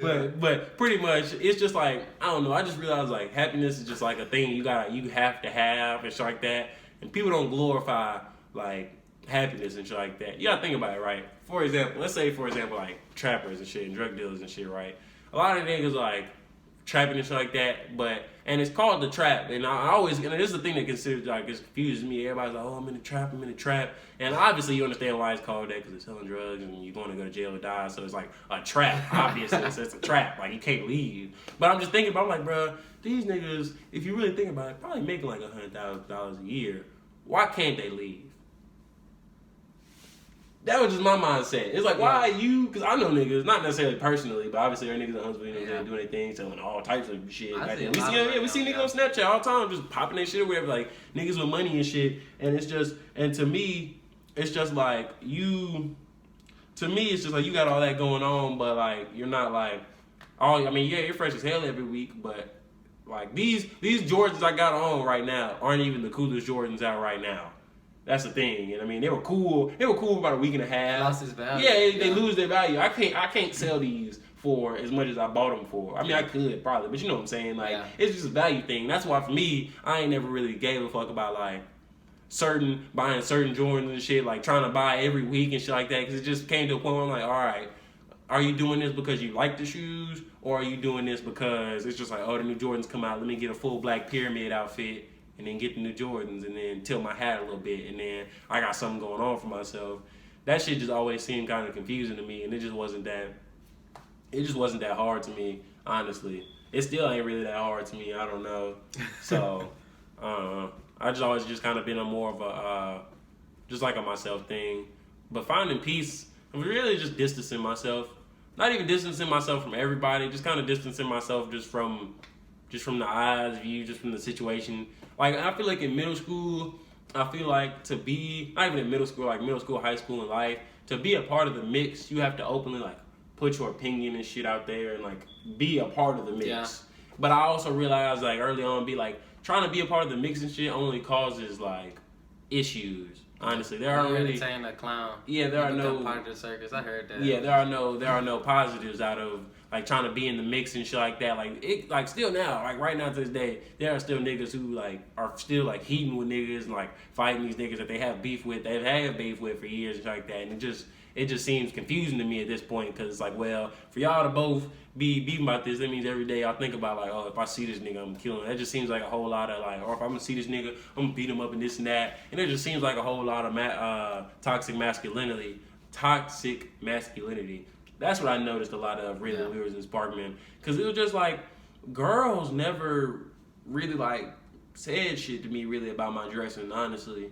But pretty much, it's just like, I don't know. I just realized like happiness is just like a thing you have to have and shit like that. And people don't glorify like happiness and shit like that. You gotta think about it, right? For example, let's say like trappers and shit and drug dealers and shit, right? A lot of niggas like trapping and shit like that, and it's called the trap. And I always, and this is the thing that confuses me. Everybody's like, oh, I'm in the trap. And obviously you understand why it's called that, because it's selling drugs and you're going to go to jail or die. So it's like a trap, obviously. So it's a trap. Like, you can't leave. But I'm just thinking about, I'm like, bro, these niggas, if you really think about it, probably making like $100,000 a year. Why can't they leave? That was just my mindset. It's like, why are you? Because I know niggas, not necessarily personally, but obviously there are niggas in Huntsville, doing their thing, selling all types of shit. We see niggas on Snapchat all the time, just popping their shit or whatever, like niggas with money and shit. And to me, it's just like you got all that going on, but like you're not like, you're fresh as hell every week, but like these Jordans I got on right now aren't even the coolest Jordans out right now. That's the thing, and I mean they were cool. They were cool for about a week and a half. Lost its value. Yeah, they lose their value. I can't sell these for as much as I bought them for. I mean, I could probably, but you know what I'm saying. Like, it's just a value thing. That's why for me, I ain't never really gave a fuck about like buying certain Jordans and shit. Like trying to buy every week and shit like that, because it just came to a point where I'm like, all right, are you doing this because you like the shoes, or are you doing this because it's just like, oh, the new Jordans come out, let me get a full black pyramid outfit. And then get the new Jordans, and then tilt my hat a little bit, and then I got something going on for myself. That shit just always seemed kind of confusing to me, and it just wasn't that hard to me, honestly. It still ain't really that hard to me. I don't know. So I just always just kind of been a more of a just like a myself thing. But finding peace, I'm really just distancing myself. Not even distancing myself from everybody, just kind of distancing myself just from the eyes view, just from the situation. Like, I feel like in middle school, I feel like to be, not even in middle school, like middle school, high school, and life, to be a part of the mix, you have to openly, like, put your opinion and shit out there and, like, be a part of the mix. Yeah. But I also realized, like, early on, trying to be a part of the mix and shit only causes, like, issues. Honestly, there aren't really entertain a clown. Yeah, there are no part of the circus. I heard that. Yeah, there are no positives out of like trying to be in the mix and shit like that. Like still now, like right now to this day, there are still niggas who like are still like heating with niggas and like fighting these niggas that they have beef with. They've had beef with for years and shit like that, and it just seems confusing to me at this point, because it's like, well, for y'all to both be beefing about this, that means every day y'all think about like, oh, if I see this nigga, I'm killing him. That just seems like a whole lot of like, or if I'm gonna see this nigga, I'm gonna beat him up and this and that. And it just seems like a whole lot of toxic masculinity. That's what I noticed a lot of really when we was in Sparkman, because it was just like girls never really like said shit to me really about my dressing, honestly.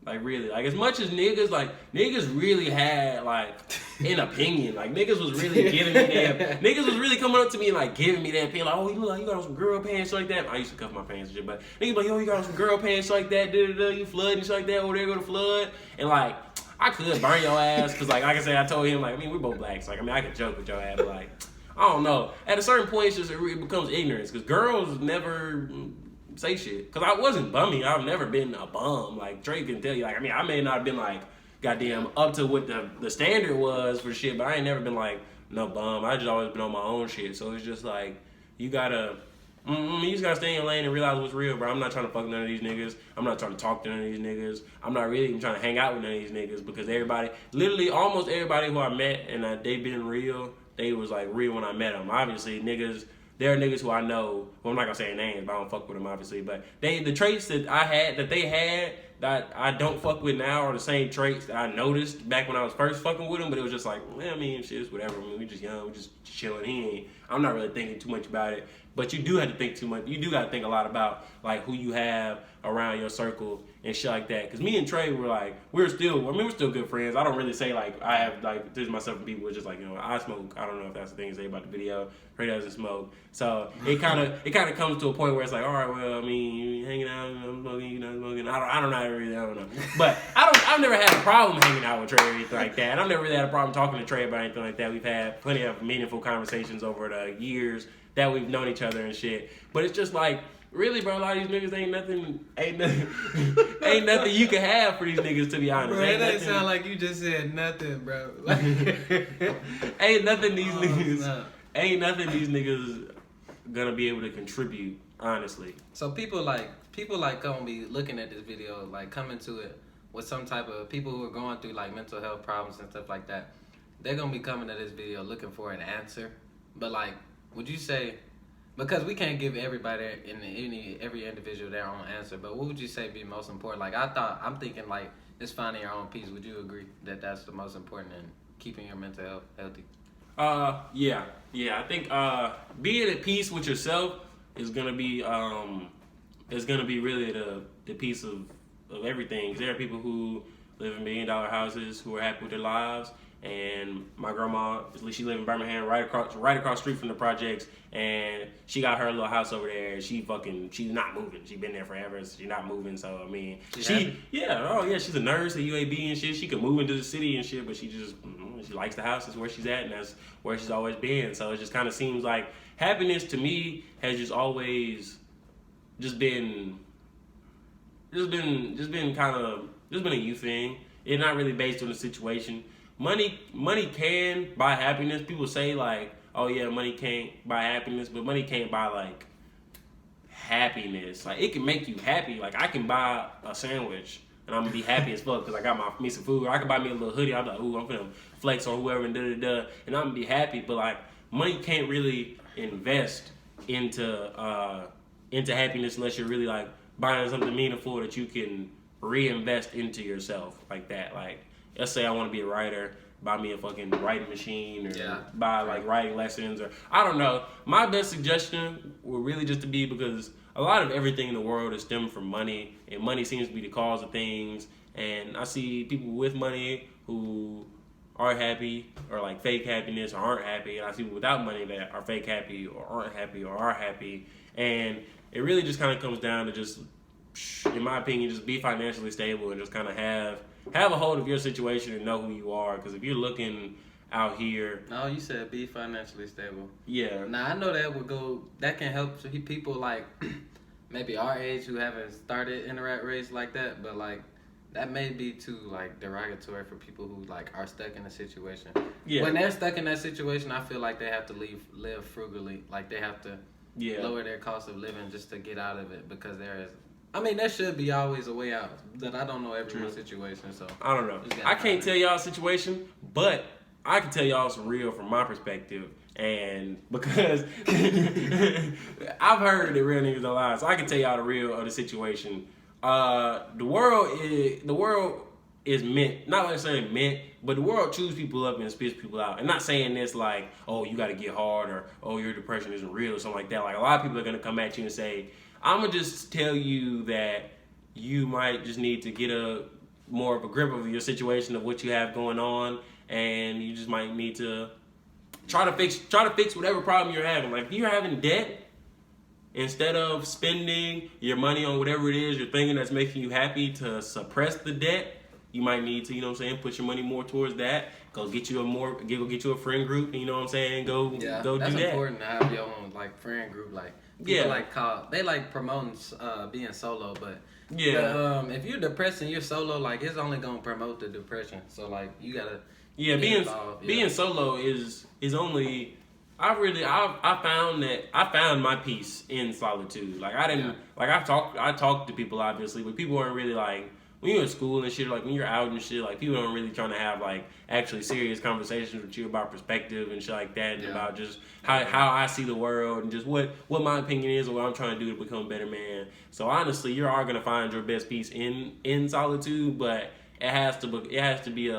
Like, really. Like, as much as niggas really had, like, an opinion. Like, niggas was really giving me that. Niggas was really coming up to me and, like, giving me that opinion. Like, oh, you look like you got on some girl pants, shit like that. I used to cuff my pants and shit, but niggas like, yo, you got on some girl pants, shit like that. You flooding, shit like that. Over there, go to flood. And, like, I could burn your ass. Because, like I said, I told him, like, I mean, we're both blacks. Like, I mean, I could joke with your ass, but, like, I don't know. At a certain point, it becomes ignorance. Because girls never say shit. Because I wasn't bumming. I've never been a bum. Like, Drake can tell you. Like, I mean, I may not have been, like, goddamn up to what the standard was for shit, but I ain't never been, like, no bum. I just always been on my own shit. So it's just, like, you gotta stay in your lane and realize what's real, bro. I'm not trying to fuck none of these niggas. I'm not trying to talk to none of these niggas. I'm not really even trying to hang out with none of these niggas, because everybody, literally almost everybody who I met and they been real, they was, like, real when I met them. Obviously, there are niggas who I know, well, I'm not gonna say their names, but I don't fuck with them, obviously. But the traits that they had, that I don't fuck with now, are the same traits that I noticed back when I was first fucking with them. But it was just like, well, I mean, shit, it's whatever. I mean, we just young, we just chilling. I'm not really thinking too much about it. But you do have to think too much. You do got to think a lot about, like, who you have around your circle and shit like that. Because me and Trey were, like, we're still good friends. I don't really say, like, I have, like, this myself and people. It's just, like, you know, I smoke. I don't know if that's the thing to say about the video. Trey doesn't smoke. So it kind of comes to a point where it's like, all right, well, I mean, you hanging out, I'm smoking, you're not smoking. I don't know. But I've never had a problem hanging out with Trey or anything like that. And I've never really had a problem talking to Trey about anything like that. We've had plenty of meaningful conversations over the years that we've known each other and shit. But it's just like, really, bro, a lot of these niggas ain't nothing you can have for these niggas, to be honest. Bro, it doesn't sound like you just said nothing, bro. Like, ain't nothing these niggas. No. ain't nothing these niggas gonna be able to contribute, honestly. So people gonna be looking at this video, like coming to it with some type of people who are going through like mental health problems and stuff like that. They're gonna be coming to this video looking for an answer. But like, would you say, because we can't give everybody every individual their own answer, but what would you say be most important? Like I'm thinking like just finding your own peace. Would you agree that that's the most important in keeping your mental health healthy? Yeah. I think being at peace with yourself is gonna be really the piece of everything. 'Cause there are people who live in $1 million houses who are happy with their lives. And my grandma, at least she live in Birmingham, right across the street from the projects, and she got her little house over there. She's not moving. She's been there forever. So she's not moving. So I mean, she's a nurse at UAB and shit. She could move into the city and shit, but she just she likes the house. That's where she's at, and that's where she's always been. So it just kind of seems like happiness to me has just always been a you thing. It's not really based on the situation. Money can buy happiness. People say like, oh yeah, money can't buy happiness, but money can't buy like happiness. Like it can make you happy. Like I can buy a sandwich and I'm gonna be happy as fuck because I got me some food. Or I can buy me a little hoodie. I'm like, ooh, I'm gonna flex on whoever and and I'm gonna be happy. But like money can't really invest into happiness unless you're really like buying something meaningful that you can reinvest into yourself like that. Like let's say I want to be a writer, buy me a fucking writing machine or buy like writing lessons or I don't know. My best suggestion would really just to be because a lot of everything in the world is stemmed from money and money seems to be the cause of things. And I see people with money who are happy or like fake happiness or aren't happy. And I see people without money that are fake happy or aren't happy or are happy. And it really just kind of comes down to just, in my opinion, just be financially stable and just kind of have a hold of your situation and know who you are. Because if you're looking out here, no, you said be financially stable. Yeah. Now I know that can help people like maybe our age who haven't started in the rat race like that. But like that may be too like derogatory for people who like are stuck in a situation. Yeah. When they're stuck in that situation, I feel like they have to live frugally. Like they have to lower their cost of living just to get out of it because there should be always a way out. That I don't know everyone's situation, so I don't know. I can't tell y'all a situation, but I can tell y'all some real from my perspective, and because I've heard that real niggas don't lie, so I can tell y'all the real of the situation. The world is meant, not necessarily meant, but the world chews people up and spits people out. And not saying this like, oh, you got to get hard or oh, your depression isn't real or something like that. Like a lot of people are gonna come at you and say, I'm gonna just tell you that you might just need to get more of a grip of your situation of what you have going on, and you just might need to try to fix whatever problem you're having. Like if you're having debt, instead of spending your money on whatever it is you're thinking that's making you happy to suppress the debt, you might need to, put your money more towards that. Go get you a friend group, you know what I'm saying? Go do that. That's important to have your own like friend group. Like people they like promoting being solo, but if you're depressed and you're solo, like it's only gonna promote the depression. So like you gotta being solo is only. I found my peace in solitude. Like I talked to people obviously, but people weren't really like when you're in school and shit. Like when you're out and shit, like people aren't really trying to have like actually serious conversations with you about perspective and shit like that, and about just how I see the world and just what my opinion is and what I'm trying to do to become a better man. So honestly, you're all gonna find your best peace in solitude, but it has to be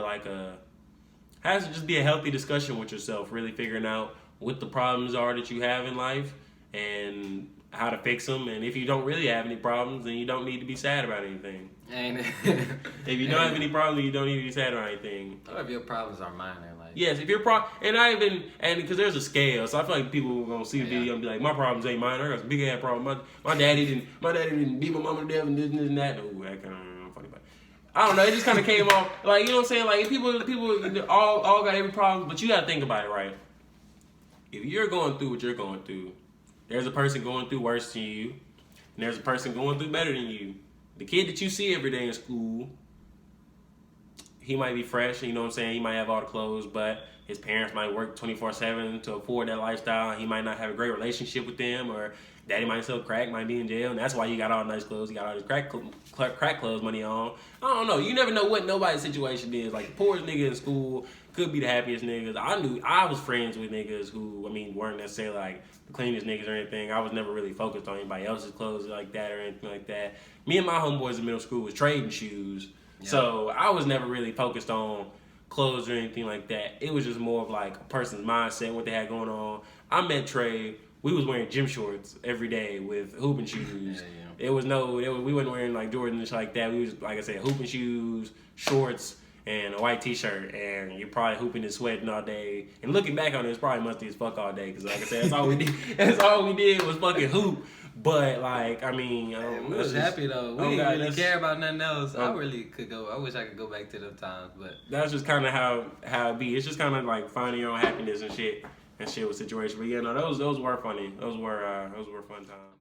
a healthy discussion with yourself, really figuring out what the problems are that you have in life and how to fix them. And if you don't really have any problems, then you don't need to be sad about anything. If you don't have any problems, you don't need to be sad about anything. Or if your problems are minor, like yes, if your and because there's a scale, so I feel like people are gonna see the video and be like, my problems ain't minor. I got some big ass problems. My daddy didn't beat my mama to death and this and that. Ooh, that kind of funny, but I don't know. It just kind of came off like, you know what I'm saying? Like people all got every problem, but you gotta think about it, right? If you're going through what you're going through, there's a person going through worse than you, and there's a person going through better than you. The kid that you see every day in school, he might be fresh, you know what I'm saying? He might have all the clothes, but his parents might work 24/7 to afford that lifestyle. He might not have a great relationship with them, or daddy might sell crack, might be in jail, and that's why you got all nice clothes. You got all this crack clothes money on. I don't know. You never know what nobody's situation is. Like the poorest nigga in school could be the happiest niggas. I was friends with niggas who, I mean, weren't necessarily like the cleanest niggas or anything. I was never really focused on anybody else's clothes like that or anything like that. Me and my homeboys in middle school was trading shoes. Yeah. So I was never really focused on clothes or anything like that. It was just more of like a person's mindset, what they had going on. I met Trey. We was wearing gym shorts every day with hooping shoes. We wasn't wearing like Jordan and shit like that. We was, like I said, hooping shoes, shorts, and a white t-shirt. And you're probably hooping and sweating all day. And looking back on it, it's probably musty as fuck all day. Because like I said, that's all we did. That's all we did was fucking hoop. But like, I mean, we was happy though. We didn't really care about nothing else. I really could go. I wish I could go back to them times, but that's just kind of how it be. It's just kind of like finding your own happiness and shit with situations. But yeah, no, those were funny. Those were fun times.